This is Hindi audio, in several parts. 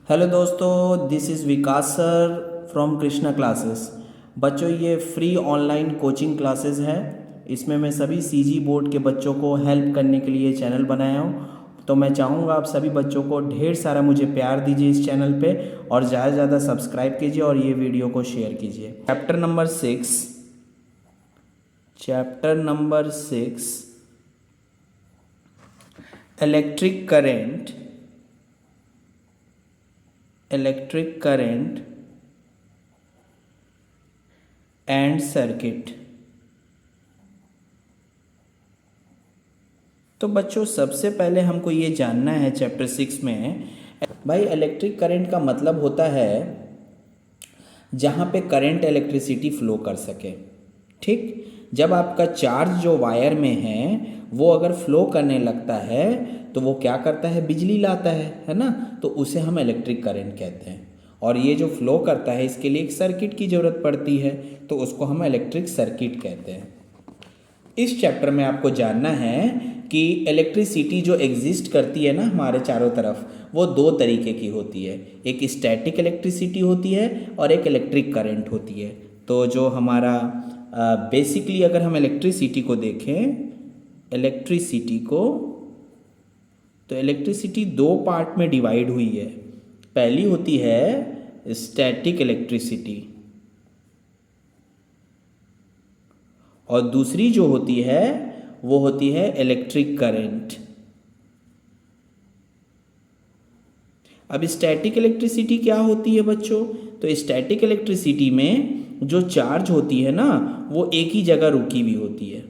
हेलो दोस्तों, this is Vikas sir from Krishna classes. बच्चों, ये फ्री ऑनलाइन कोचिंग क्लासेस है। इसमें मैं सभी सीजी बोर्ड के बच्चों को हेल्प करने के लिए चैनल बनाया हूँ। तो मैं चाहूँगा आप सभी बच्चों को ढेर सारा मुझे प्यार दीजिए इस चैनल पे और ज़्यादा से ज़्यादा सब्सक्राइब कीजिए और ये वीडियो को शेयर कीजिए। Chapter number 6 electric current and circuit. तो बच्चों, सबसे पहले हमको ये जानना है चैप्टर 6 में, भाई इलेक्ट्रिक करंट का मतलब होता है जहाँ पे करंट इलेक्ट्रिसिटी फ्लो कर सके। ठीक, जब आपका चार्ज जो वायर में है वो अगर फ्लो करने लगता है तो वो क्या करता है, बिजली लाता है ना। तो उसे हम इलेक्ट्रिक करंट कहते हैं। और ये जो फ्लो करता है इसके लिए एक सर्किट की ज़रूरत पड़ती है, तो उसको हम इलेक्ट्रिक सर्किट कहते हैं। इस चैप्टर में आपको जानना है कि इलेक्ट्रिसिटी जो एग्जिस्ट करती है ना हमारे चारों तरफ, वो दो तरीके की होती है। एक स्टैटिक इलेक्ट्रिसिटी होती है और एक इलेक्ट्रिक करंट होती है। तो जो हमारा बेसिकली अगर हम इलेक्ट्रिसिटी को देखें, तो इलेक्ट्रिसिटी दो पार्ट में डिवाइड हुई है। पहली होती है स्टैटिक इलेक्ट्रिसिटी और दूसरी जो होती है वो होती है इलेक्ट्रिक करंट। अब स्टैटिक इलेक्ट्रिसिटी क्या होती है बच्चों? तो स्टैटिक इलेक्ट्रिसिटी में जो चार्ज होती है ना वो एक ही जगह रुकी हुई होती है।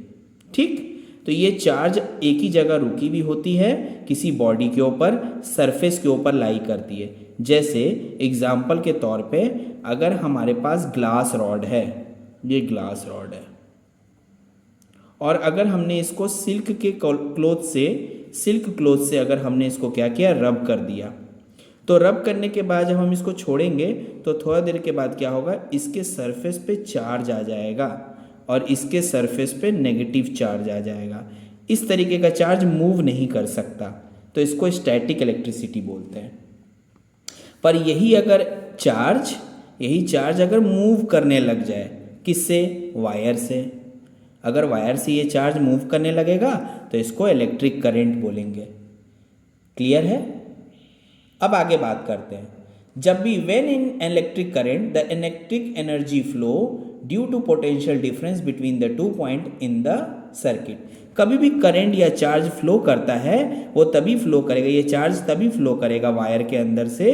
ठीक, तो ये चार्ज एक ही जगह रुकी हुई होती है, किसी बॉडी के ऊपर, सरफेस के ऊपर लाई करती है। जैसे एग्जाम्पल के तौर पे अगर हमारे पास ग्लास रॉड है, ये ग्लास रॉड है, और अगर हमने इसको सिल्क क्लोथ से अगर हमने इसको क्या किया, रब कर दिया, तो रब करने के बाद जब हम इसको छोड़ेंगे तो थोड़ा देर के बाद क्या होगा, इसके सरफेस पे चार्ज आ जाएगा और इसके सरफेस पे नेगेटिव चार्ज आ जाएगा। इस तरीके का चार्ज मूव नहीं कर सकता, तो इसको स्टैटिक इलेक्ट्रिसिटी बोलते हैं। पर यही चार्ज अगर मूव करने लग जाए, किससे? वायर से। अगर वायर से ये चार्ज मूव करने लगेगा तो इसको इलेक्ट्रिक करंट बोलेंगे। क्लियर है? अब आगे बात करते हैं। जब भी when in electric current the electric energy flow due to potential difference between the two point in the circuit. कभी भी करंट या चार्ज फ्लो करता है वो तभी फ्लो करेगा, ये चार्ज तभी फ्लो करेगा वायर के अंदर से,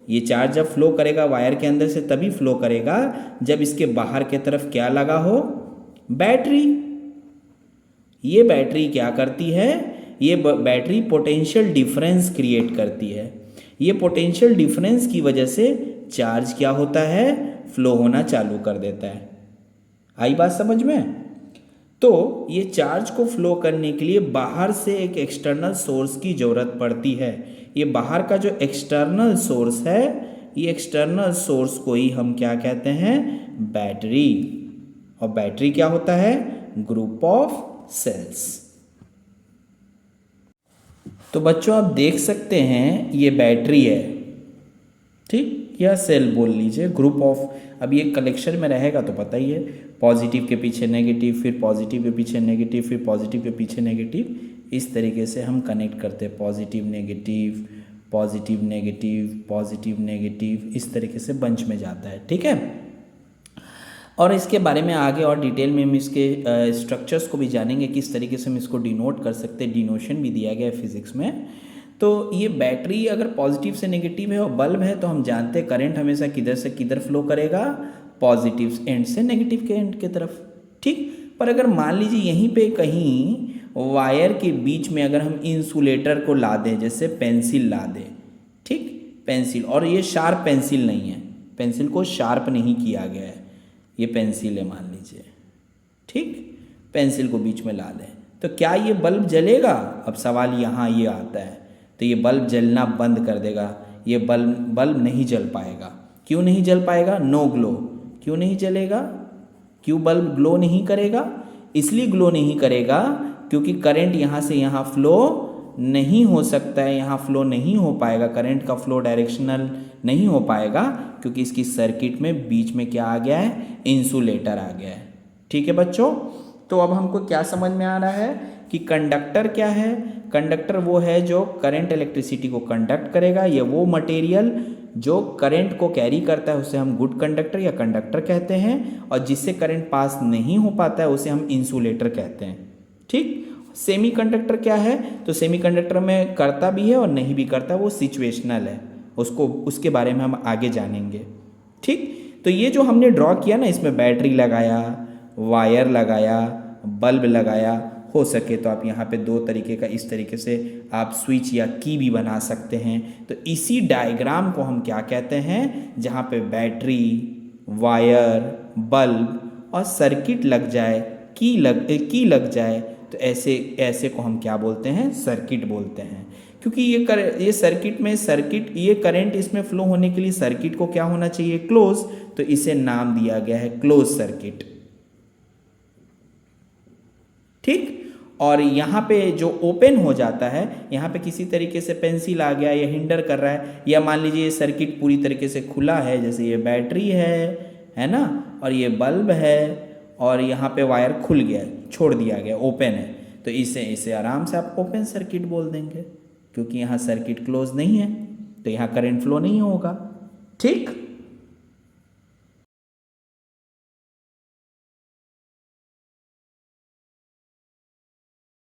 ये चार्ज जब फ्लो करेगा वायर के अंदर से तभी फ्लो करेगा जब इसके बाहर के तरफ क्या लगा हो, बैटरी। ये बैटरी क्या करती है, ये बैटरी पोटेंशियल डिफरेंस क्रिएट करती है। ये पोटेंशियल डिफरेंस की वजह से चार्ज क्या होता है, फ्लो होना चालू कर देता है। आई बात समझ में? तो ये चार्ज को फ्लो करने के लिए बाहर से एक एक्सटर्नल सोर्स की ज़रूरत पड़ती है। ये बाहर का जो एक्सटर्नल सोर्स है, ये एक्सटर्नल सोर्स को ही हम क्या कहते हैं, बैटरी। और बैटरी क्या होता है, ग्रुप ऑफ सेल्स। तो बच्चों आप देख सकते हैं ये बैटरी है, ठीक, या सेल बोल लीजिए, ग्रुप ऑफ। अब ये कलेक्शन में रहेगा तो पता ही है, पॉजिटिव के पीछे नेगेटिव, फिर पॉजिटिव के पीछे नेगेटिव, फिर पॉजिटिव के पीछे नेगेटिव। इस तरीके से हम कनेक्ट करते हैं, positive negative, positive negative, positive negative, इस तरीके से बंच में जाता है। ठीक है, और इसके बारे में आगे और डिटेल में हम इसके स्ट्रक्चर्स को भी जानेंगे, किस तरीके से हम इसको डिनोट कर सकते हैं। डिनोशन भी दिया गया है फिजिक्स में। तो ये बैटरी अगर पॉजिटिव से नेगेटिव है और बल्ब है तो हम जानते हैं करंट हमेशा किधर से किधर फ्लो करेगा, पॉजिटिव एंड से नेगेटिव के एंड की तरफ। ठीक, पर अगर मान लीजिए यहीं पे कहीं वायर के बीच में अगर हम इंसुलेटर को ला दें, जैसे पेंसिल ला दें, ठीक, पेंसिल, और ये शार्प पेंसिल नहीं है, पेंसिल को शार्प नहीं किया गया है, ये पेंसिल है मान लीजिए, ठीक, पेंसिल को बीच में ला दें तो क्या ये बल्ब जलेगा? अब सवाल यहाँ ये आता है। तो ये बल्ब जलना बंद कर देगा, ये बल्ब नहीं जल पाएगा। क्यों नहीं जल पाएगा? No glow. क्यों नहीं जलेगा? क्यों बल्ब ग्लो नहीं करेगा? इसलिए ग्लो नहीं करेगा क्योंकि करंट यहाँ से यहाँ फ्लो नहीं हो सकता है, यहाँ फ्लो नहीं हो पाएगा, करंट का फ्लो डायरेक्शनल नहीं हो पाएगा क्योंकि इसकी सर्किट में बीच में क्या आ गया है, इंसुलेटर आ गया है। ठीक है बच्चों, तो अब हमको क्या समझ में आ रहा है कि कंडक्टर क्या है। कंडक्टर वो है जो करंट इलेक्ट्रिसिटी को कंडक्ट करेगा, ये वो मटेरियल जो करंट को कैरी करता है उसे हम गुड कंडक्टर या कंडक्टर कहते हैं, और जिससे करंट पास नहीं हो पाता है उसे हम इंसुलेटर कहते हैं। ठीक, सेमी कंडक्टर क्या है, तो सेमी कंडक्टर में करता भी है और नहीं भी करता, वो सिचुएशनल है, उसको उसके बारे में हम आगे जानेंगे। ठीक, तो ये जो हमने ड्रॉ किया ना, इसमें बैटरी लगाया, वायर लगाया, बल्ब लगाया, हो सके तो आप यहाँ पे दो तरीके का इस तरीके से आप स्विच या की भी बना सकते हैं। तो इसी डायग्राम को हम क्या कहते हैं, जहाँ पे बैटरी, वायर, बल्ब और सर्किट लग जाए, की लग जाए, तो ऐसे को हम क्या बोलते हैं, सर्किट बोलते हैं। क्योंकि ये सर्किट में ये करंट इसमें फ्लो होने के लिए सर्किट को क्या होना चाहिए, क्लोज, तो इसे नाम दिया गया है क्लोज सर्किट। ठीक, और यहाँ पे जो ओपन हो जाता है, यहाँ पे किसी तरीके से पेंसिल आ गया या हिंडर कर रहा है, या मान लीजिए ये सर्किट पूरी तरीके से खुला है, जैसे ये बैटरी है ना, और ये बल्ब है, और यहाँ पे वायर खुल गया, छोड़ दिया गया, ओपन है, तो इसे आराम से आप ओपन सर्किट बोल देंगे, क्योंकि यहाँ सर्किट क्लोज नहीं है, तो यहाँ करंट फ्लो नहीं होगा। ठीक।